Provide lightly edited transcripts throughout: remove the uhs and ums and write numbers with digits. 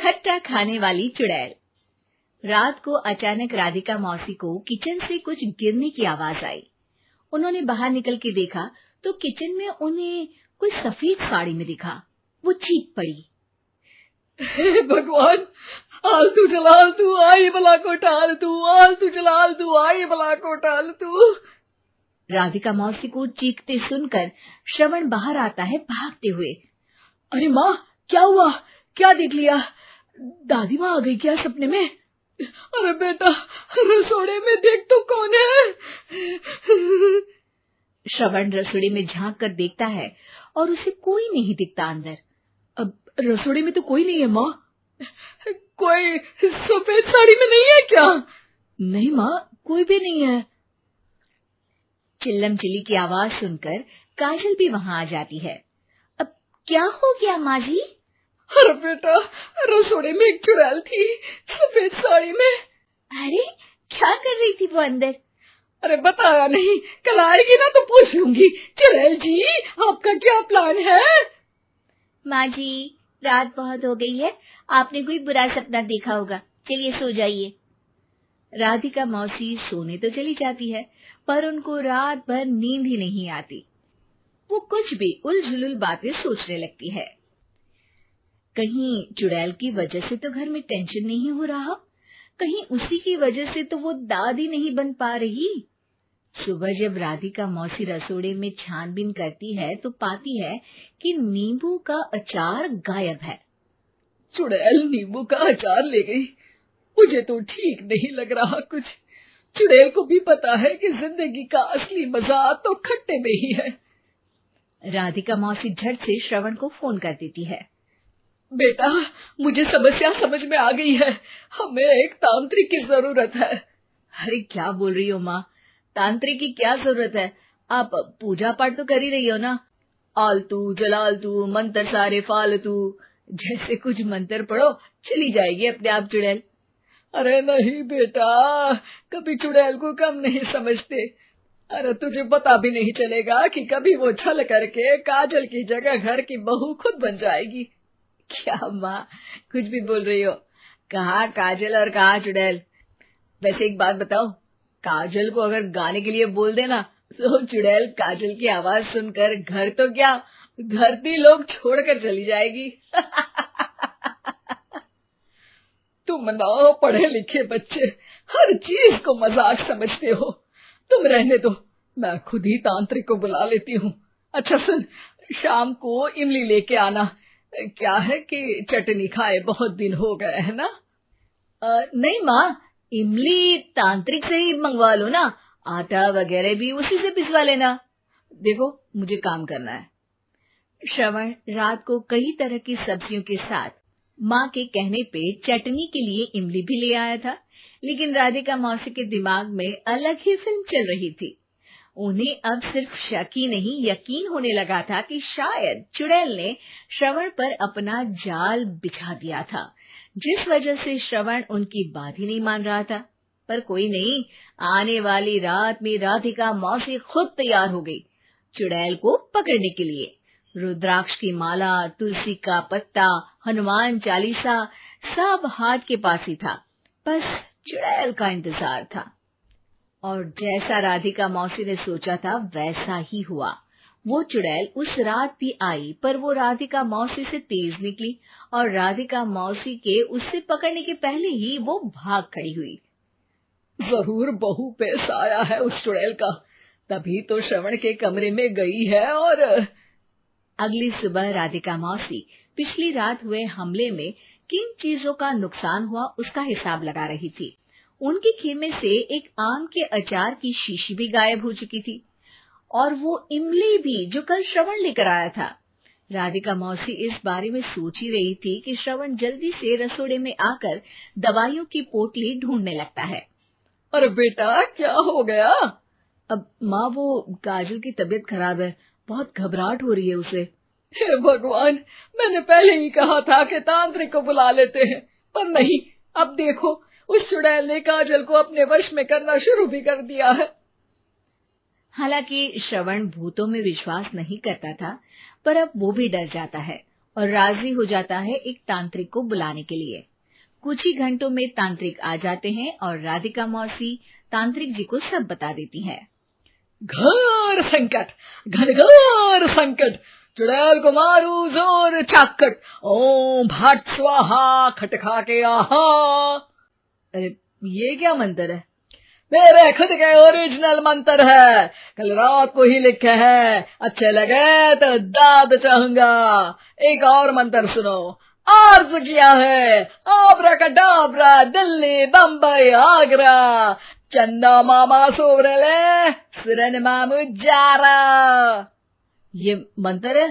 खट्टा खाने वाली चुड़ैल। रात को अचानक राधिका मौसी को किचन से कुछ गिरने की आवाज आई। उन्होंने बाहर निकल के देखा तो किचन में उन्हें कोई सफेद साड़ी में दिखा। वो चीख पड़ी, हे भगवान, आलतू जलाल तू आई बला को टाल तू, आलतू जलाल तू आई बला को टाल तू। राधिका मौसी को चीखते सुनकर श्रवण बाहर आता है भागते हुए। अरे माँ, क्या हुआ? क्या देख लिया? दादी माँ आ गई क्या सपने में? अरे बेटा, रसोड़े में देख तो कौन है? श्रवण रसोड़े में झांक कर देखता है और उसे कोई नहीं दिखता अंदर। अब रसोड़े में तो कोई नहीं है माँ। कोई सफेद साड़ी में नहीं है क्या? नहीं माँ, कोई भी नहीं है। चिल्लम चिल्ली की आवाज सुनकर काजल भी वहां आ जाती है। अब क्या हो गया माँ जी? अरे बेटा, रसोड़े में एक चुड़ैल थी सफेद साड़ी में। अरे क्या कर रही थी वो अंदर? अरे बताया नहीं, कल आएगी ना तो पूछ लूंगी। चुड़ैल जी, आपका क्या प्लान है? माँ जी, रात बहुत हो गई है, आपने कोई बुरा सपना देखा होगा, चलिए सो जाइए। राधिका मौसी सोने तो चली जाती है, पर उनको रात भर नींद ही नहीं आती। वो कुछ भी उलझुल बातें सोचने लगती है। कहीं चुड़ैल की वजह से तो घर में टेंशन नहीं हो रहा, कहीं उसी की वजह से तो वो दादी नहीं बन पा रही। सुबह जब राधिका मौसी रसोड़े में छानबीन करती है तो पाती है कि नींबू का अचार गायब है। चुड़ैल नींबू का अचार ले गई, मुझे तो ठीक नहीं लग रहा कुछ। चुड़ैल को भी पता है कि जिंदगी का असली मजा तो खट्टे में ही है। राधिका मौसी झट से श्रवण को फोन कर देती है। बेटा, मुझे समस्या समझ में आ गई है, हमें एक तांत्रिक की जरूरत है। अरे क्या बोल रही हो माँ, तांत्रिक की क्या जरूरत है? आप पूजा पाठ तो कर ही रही हो ना। आलतू जलालतू मंत्र सारे फालतू जैसे कुछ मंत्र पढ़ो, चली जाएगी अपने आप चुड़ैल। अरे नहीं बेटा, कभी चुड़ैल को कम नहीं समझते। अरे तुझे पता भी नहीं चलेगा कि कभी वो छल करके काजल की जगह घर की बहू खुद बन जाएगी। क्या माँ, कुछ भी बोल रही हो? कहाँ काजल और कहाँ चुड़ैल? वैसे एक बात बताओ, काजल को अगर गाने के लिए बोल देना तो चुड़ैल काजल की आवाज सुनकर घर तो क्या धरती लोग छोड़कर चली जाएगी। तुम ना पढ़े लिखे बच्चे हर चीज को मजाक समझते हो। तुम रहने दो, मैं खुद ही तांत्रिक को बुला लेती हूँ। अच्छा सुन, शाम को इमली लेके आना। क्या है कि चटनी खाए बहुत दिन हो गए है ना? नहीं माँ, इमली तांत्रिक से ही मंगवा लो ना, आटा वगैरह भी उसी से पिसवा लेना। देखो मुझे काम करना है। श्रवण रात को कई तरह की सब्जियों के साथ माँ के कहने पे चटनी के लिए इमली भी ले आया था, लेकिन राधिका मौसी के दिमाग में अलग ही फिल्म चल रही थी। उन्हें अब सिर्फ शक ही नहीं यकीन होने लगा था कि शायद चुड़ैल ने श्रवण पर अपना जाल बिछा दिया था, जिस वजह से श्रवण उनकी बात ही नहीं मान रहा था। पर कोई नहीं, आने वाली रात में राधिका मौसी खुद तैयार हो गई चुड़ैल को पकड़ने के लिए। रुद्राक्ष की माला, तुलसी का पत्ता, हनुमान चालीसा सब हाथ के पास ही था, बस चुड़ैल का इंतजार था। और जैसा राधिका मौसी ने सोचा था वैसा ही हुआ। वो चुड़ैल उस रात भी आई, पर वो राधिका मौसी से तेज निकली और राधिका मौसी के उससे पकड़ने के पहले ही वो भाग खड़ी हुई। जरूर बहू पे साया है उस चुड़ैल का, तभी तो श्रवण के कमरे में गई है। और अगली सुबह राधिका मौसी पिछली रात हुए हमले में किन चीजों का नुकसान हुआ उसका हिसाब लगा रही थी। उनके खेमे से एक आम के अचार की शीशी भी गायब हो चुकी थी और वो इमली भी जो कल श्रवण लेकर आया था। राधिका मौसी इस बारे में सोच ही रही थी कि श्रवण जल्दी से रसोड़े में आकर दवाइयों की पोटली ढूंढने लगता है। अरे बेटा, क्या हो गया? अब माँ, वो काजल की तबीयत खराब है, बहुत घबराहट हो रही है उसे। हे भगवान, मैंने पहले ही कहा था कि तांत्रिक को बुला लेते हैं, पर नहीं, अब देखो उस चुड़ैल ने काजल को अपने वश में करना शुरू भी कर दिया है। हालांकि श्रवण भूतों में विश्वास नहीं करता था, पर अब वो भी डर जाता है और राजी हो जाता है एक तांत्रिक को बुलाने के लिए। कुछ ही घंटों में तांत्रिक आ जाते हैं और राधिका मौसी तांत्रिक जी को सब बता देती है। घोर संकट, घनघोर संकट, चुड़ैल को मारू जोर चाकट, ओम भट स्वाहा खटखा के आहा। अरे ये क्या मंत्र है? मेरे खुद के ओरिजिनल मंत्र है, कल रात को ही लिखे हैं, अच्छे लगे तो दाद चाहूंगा। एक और मंत्र सुनो। अर्ज किया है आब्राकडाब्रा, दिल्ली बम्बई आगरा, चंदा मामा सोवरले सुरन मामू जारा। ये मंत्र है?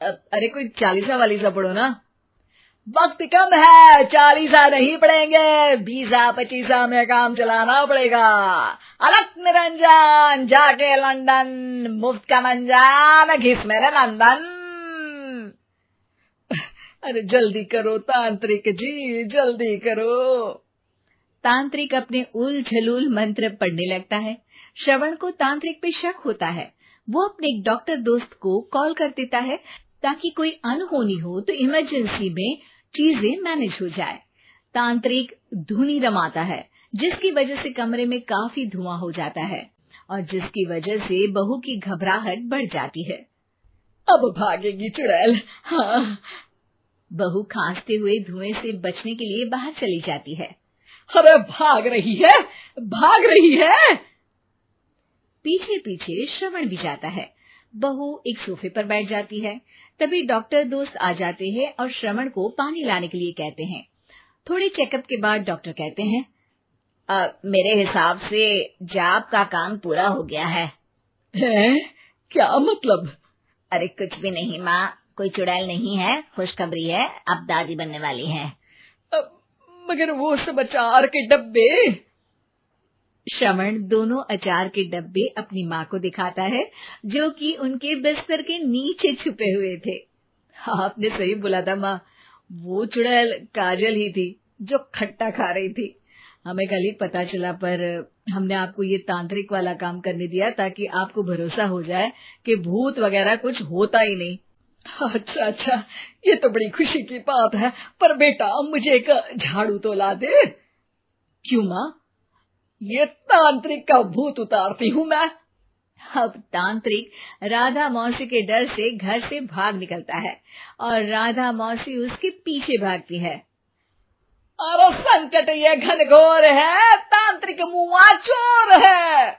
अरे कोई 40 वालीसा पढ़ो ना। वक्त कम है, 40 नहीं पड़ेंगे, 20-25 में काम चलाना पड़ेगा। अलग निरंजन जाके लंदन, मुफ्त का मंजान घिस मेरे नंदन। अरे जल्दी करो तांत्रिक जी, जल्दी करो। तांत्रिक अपने उल झलूल मंत्र पढ़ने लगता है। श्रवण को तांत्रिक पे शक होता है। वो अपने एक डॉक्टर दोस्त को कॉल कर देता है ताकि कोई अनहोनी हो तो इमरजेंसी में चीजें मैनेज हो जाए। तांत्रिक धुनी रमाता है, जिसकी वजह से कमरे में काफी धुआं हो जाता है और जिसकी वजह से बहू की घबराहट बढ़ जाती है। अब भागेगी चुड़ैल। हाँ। बहू खांसते हुए धुएं से बचने के लिए बाहर चली जाती है। अरे भाग रही है, भाग रही है। पीछे पीछे श्रवण भी जाता है। बहू एक सोफे पर बैठ जाती है। तभी डॉक्टर दोस्त आ जाते हैं और श्रवण को पानी लाने के लिए कहते हैं। थोड़े चेकअप के बाद डॉक्टर कहते हैं, मेरे हिसाब से जाप का काम पूरा हो गया है। क्या मतलब? अरे कुछ भी नहीं माँ, कोई चुड़ैल नहीं है, खुशखबरी है, अब दादी बनने वाली है। मगर वो सब अचार के डब्बे। श्रवण दोनों अचार के डब्बे अपनी माँ को दिखाता है, जो कि उनके बिस्तर के नीचे छुपे हुए थे। आपने सही बोला था माँ, वो चुड़ैल काजल ही थी जो खट्टा खा रही थी। हमें कल ही पता चला, पर हमने आपको ये तांत्रिक वाला काम करने दिया ताकि आपको भरोसा हो जाए कि भूत वगैरह कुछ होता ही नहीं। अच्छा अच्छा, ये तो बड़ी खुशी की बात है, पर बेटा मुझे एक झाड़ू तो ला दे। क्यों माँ? ये तांत्रिक का भूत उतारती हूँ मैं। अब तांत्रिक राधा मौसी के डर से घर से भाग निकलता है और राधा मौसी उसके पीछे भागती है। अरे संकट ये घनघोर है, तांत्रिक मुआ चोर है।